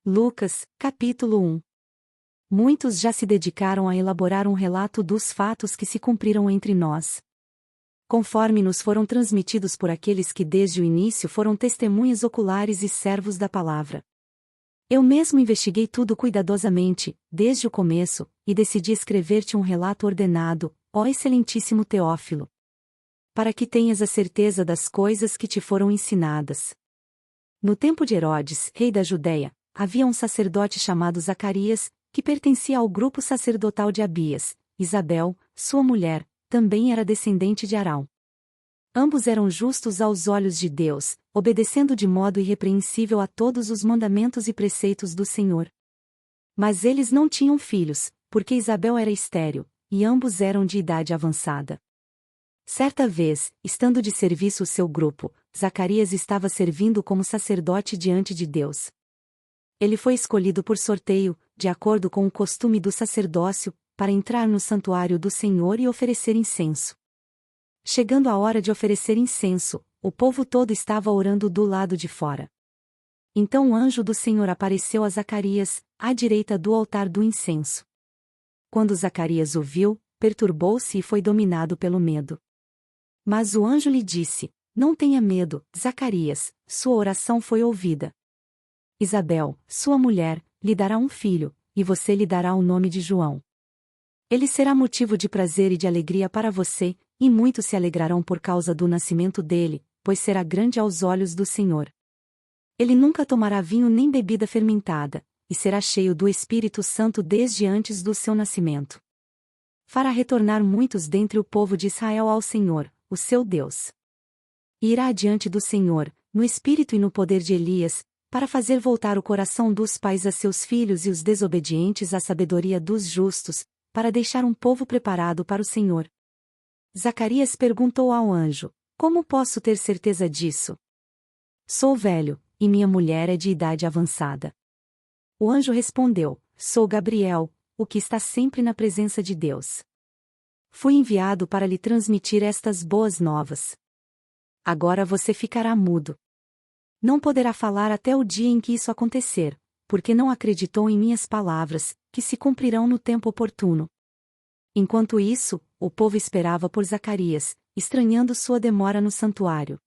Lucas, capítulo 1. Muitos já se dedicaram a elaborar um relato dos fatos que se cumpriram entre nós. Conforme nos foram transmitidos por aqueles que desde o início foram testemunhas oculares e servos da palavra. Eu mesmo investiguei tudo cuidadosamente, desde o começo, e decidi escrever-te um relato ordenado, ó excelentíssimo Teófilo, para que tenhas a certeza das coisas que te foram ensinadas. No tempo de Herodes, rei da Judéia, havia um sacerdote chamado Zacarias, que pertencia ao grupo sacerdotal de Abias. Isabel, sua mulher, também era descendente de Arão. Ambos eram justos aos olhos de Deus, obedecendo de modo irrepreensível a todos os mandamentos e preceitos do Senhor. Mas eles não tinham filhos, porque Isabel era estéril, e ambos eram de idade avançada. Certa vez, estando de serviço o seu grupo, Zacarias estava servindo como sacerdote diante de Deus. Ele foi escolhido por sorteio, de acordo com o costume do sacerdócio, para entrar no santuário do Senhor e oferecer incenso. Chegando a hora de oferecer incenso, o povo todo estava orando do lado de fora. Então o anjo do Senhor apareceu a Zacarias, à direita do altar do incenso. Quando Zacarias o viu, perturbou-se e foi dominado pelo medo. Mas o anjo lhe disse: Não tenha medo, Zacarias, sua oração foi ouvida. Isabel, sua mulher, lhe dará um filho, e você lhe dará o nome de João. Ele será motivo de prazer e de alegria para você, e muitos se alegrarão por causa do nascimento dele, pois será grande aos olhos do Senhor. Ele nunca tomará vinho nem bebida fermentada, e será cheio do Espírito Santo desde antes do seu nascimento. Fará retornar muitos dentre o povo de Israel ao Senhor, o seu Deus. E irá adiante do Senhor, no espírito e no poder de Elias, para fazer voltar o coração dos pais a seus filhos e os desobedientes à sabedoria dos justos, para deixar um povo preparado para o Senhor. Zacarias perguntou ao anjo: Como posso ter certeza disso? Sou velho, e minha mulher é de idade avançada. O anjo respondeu: Sou Gabriel, o que está sempre na presença de Deus. Fui enviado para lhe transmitir estas boas novas. Agora você ficará mudo. Não poderá falar até o dia em que isso acontecer, porque não acreditou em minhas palavras, que se cumprirão no tempo oportuno. Enquanto isso, o povo esperava por Zacarias, estranhando sua demora no santuário.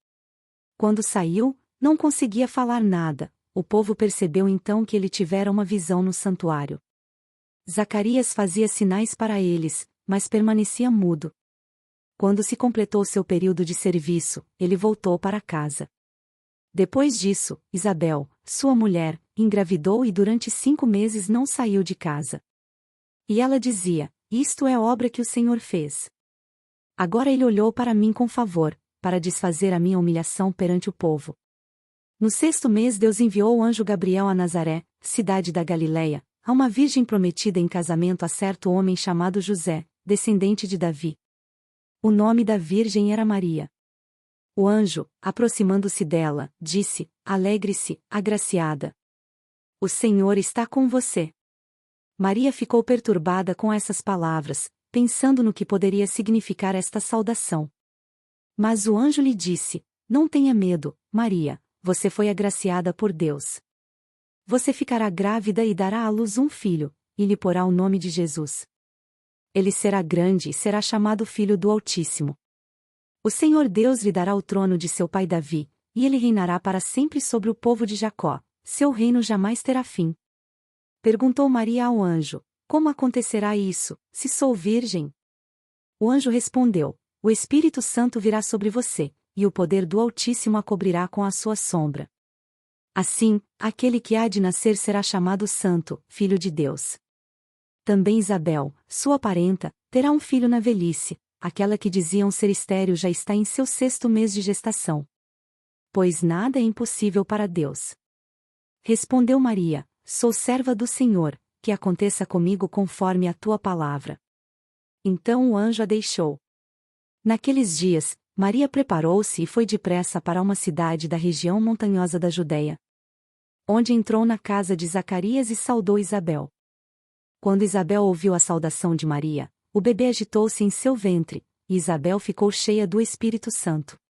Quando saiu, não conseguia falar nada, o povo percebeu então que ele tivera uma visão no santuário. Zacarias fazia sinais para eles, mas permanecia mudo. Quando se completou seu período de serviço, ele voltou para casa. Depois disso, Isabel, sua mulher, engravidou e durante 5 meses não saiu de casa. E ela dizia: Isto é obra que o Senhor fez. Agora ele olhou para mim com favor, para desfazer a minha humilhação perante o povo. No 6º mês Deus enviou o anjo Gabriel a Nazaré, cidade da Galileia, a uma virgem prometida em casamento a certo homem chamado José, descendente de Davi. O nome da virgem era Maria. O anjo, aproximando-se dela, disse: Alegre-se, agraciada. O Senhor está com você. Maria ficou perturbada com essas palavras, pensando no que poderia significar esta saudação. Mas o anjo lhe disse: Não tenha medo, Maria, você foi agraciada por Deus. Você ficará grávida e dará à luz um filho, e lhe porá o nome de Jesus. Ele será grande e será chamado Filho do Altíssimo. O Senhor Deus lhe dará o trono de seu pai Davi, e ele reinará para sempre sobre o povo de Jacó, seu reino jamais terá fim. Perguntou Maria ao anjo: Como acontecerá isso, se sou virgem? O anjo respondeu: O Espírito Santo virá sobre você, e o poder do Altíssimo a cobrirá com a sua sombra. Assim, aquele que há de nascer será chamado Santo, Filho de Deus. Também Isabel, sua parenta, terá um filho na velhice. Aquela que diziam ser estéril já está em seu 6º mês de gestação. Pois nada é impossível para Deus. Respondeu Maria: Sou serva do Senhor, que aconteça comigo conforme a tua palavra. Então o anjo a deixou. Naqueles dias, Maria preparou-se e foi depressa para uma cidade da região montanhosa da Judéia, onde entrou na casa de Zacarias e saudou Isabel. Quando Isabel ouviu a saudação de Maria, o bebê agitou-se em seu ventre, e Isabel ficou cheia do Espírito Santo.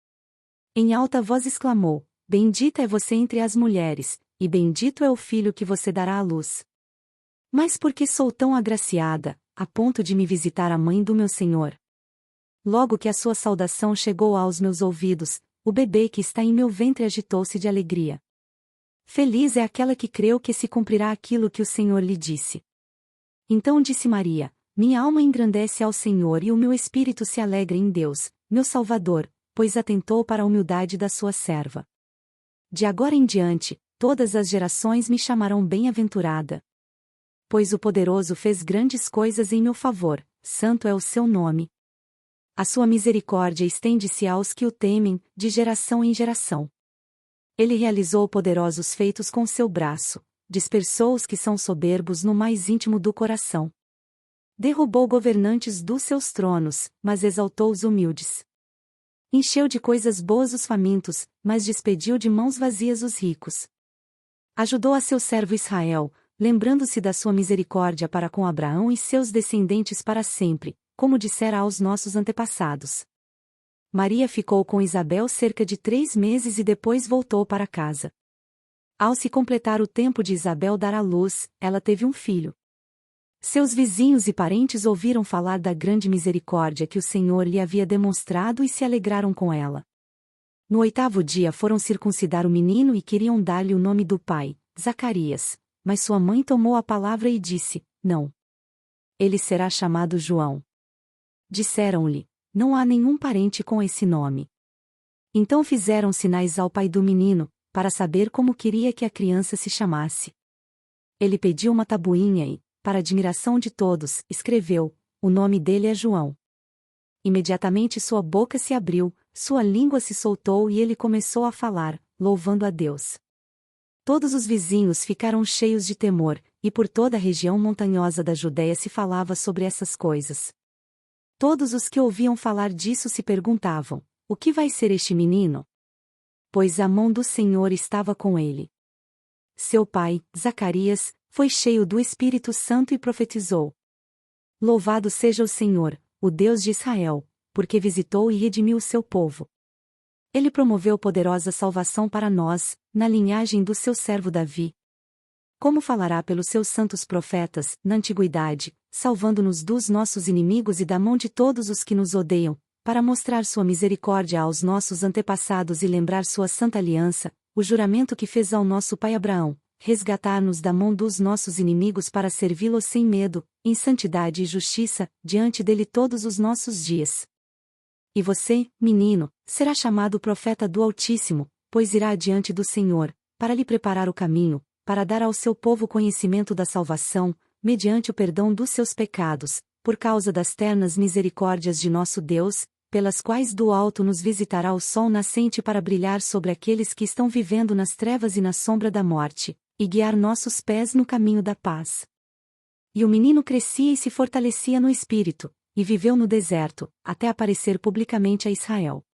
Em alta voz exclamou: Bendita é você entre as mulheres, e bendito é o filho que você dará à luz. Mas por que sou tão agraciada, a ponto de me visitar a mãe do meu Senhor? Logo que a sua saudação chegou aos meus ouvidos, o bebê que está em meu ventre agitou-se de alegria. Feliz é aquela que creu que se cumprirá aquilo que o Senhor lhe disse. Então disse Maria: minha alma engrandece ao Senhor e o meu espírito se alegra em Deus, meu Salvador, pois atentou para a humildade da sua serva. De agora em diante, todas as gerações me chamarão bem-aventurada. Pois o Poderoso fez grandes coisas em meu favor, santo é o seu nome. A sua misericórdia estende-se aos que o temem, de geração em geração. Ele realizou poderosos feitos com seu braço, dispersou os que são soberbos no mais íntimo do coração. Derrubou governantes dos seus tronos, mas exaltou os humildes. Encheu de coisas boas os famintos, mas despediu de mãos vazias os ricos. Ajudou a seu servo Israel, lembrando-se da sua misericórdia para com Abraão e seus descendentes para sempre, como dissera aos nossos antepassados. Maria ficou com Isabel cerca de 3 meses e depois voltou para casa. Ao se completar o tempo de Isabel dar à luz, ela teve um filho. Seus vizinhos e parentes ouviram falar da grande misericórdia que o Senhor lhe havia demonstrado e se alegraram com ela. No 8º dia foram circuncidar o menino e queriam dar-lhe o nome do pai, Zacarias, mas sua mãe tomou a palavra e disse: não. Ele será chamado João. Disseram-lhe: não há nenhum parente com esse nome. Então fizeram sinais ao pai do menino, para saber como queria que a criança se chamasse. Ele pediu uma tabuinha e, para admiração de todos, escreveu: o nome dele é João. Imediatamente sua boca se abriu, sua língua se soltou e ele começou a falar, louvando a Deus. Todos os vizinhos ficaram cheios de temor, e por toda a região montanhosa da Judéia se falava sobre essas coisas. Todos os que ouviam falar disso se perguntavam: o que vai ser este menino? Pois a mão do Senhor estava com ele. Seu pai, Zacarias, foi cheio do Espírito Santo e profetizou: louvado seja o Senhor, o Deus de Israel, porque visitou e redimiu o seu povo. Ele promoveu poderosa salvação para nós, na linhagem do seu servo Davi. Como falará pelos seus santos profetas, na antiguidade, salvando-nos dos nossos inimigos e da mão de todos os que nos odeiam, para mostrar sua misericórdia aos nossos antepassados e lembrar sua santa aliança, o juramento que fez ao nosso pai Abraão, resgatar-nos da mão dos nossos inimigos para servi-lo sem medo, em santidade e justiça, diante dele todos os nossos dias. E você, menino, será chamado profeta do Altíssimo, pois irá adiante do Senhor, para lhe preparar o caminho, para dar ao seu povo conhecimento da salvação, mediante o perdão dos seus pecados, por causa das ternas misericórdias de nosso Deus, pelas quais do alto nos visitará o sol nascente para brilhar sobre aqueles que estão vivendo nas trevas e na sombra da morte, e guiar nossos pés no caminho da paz. E o menino crescia e se fortalecia no espírito, e viveu no deserto, até aparecer publicamente a Israel.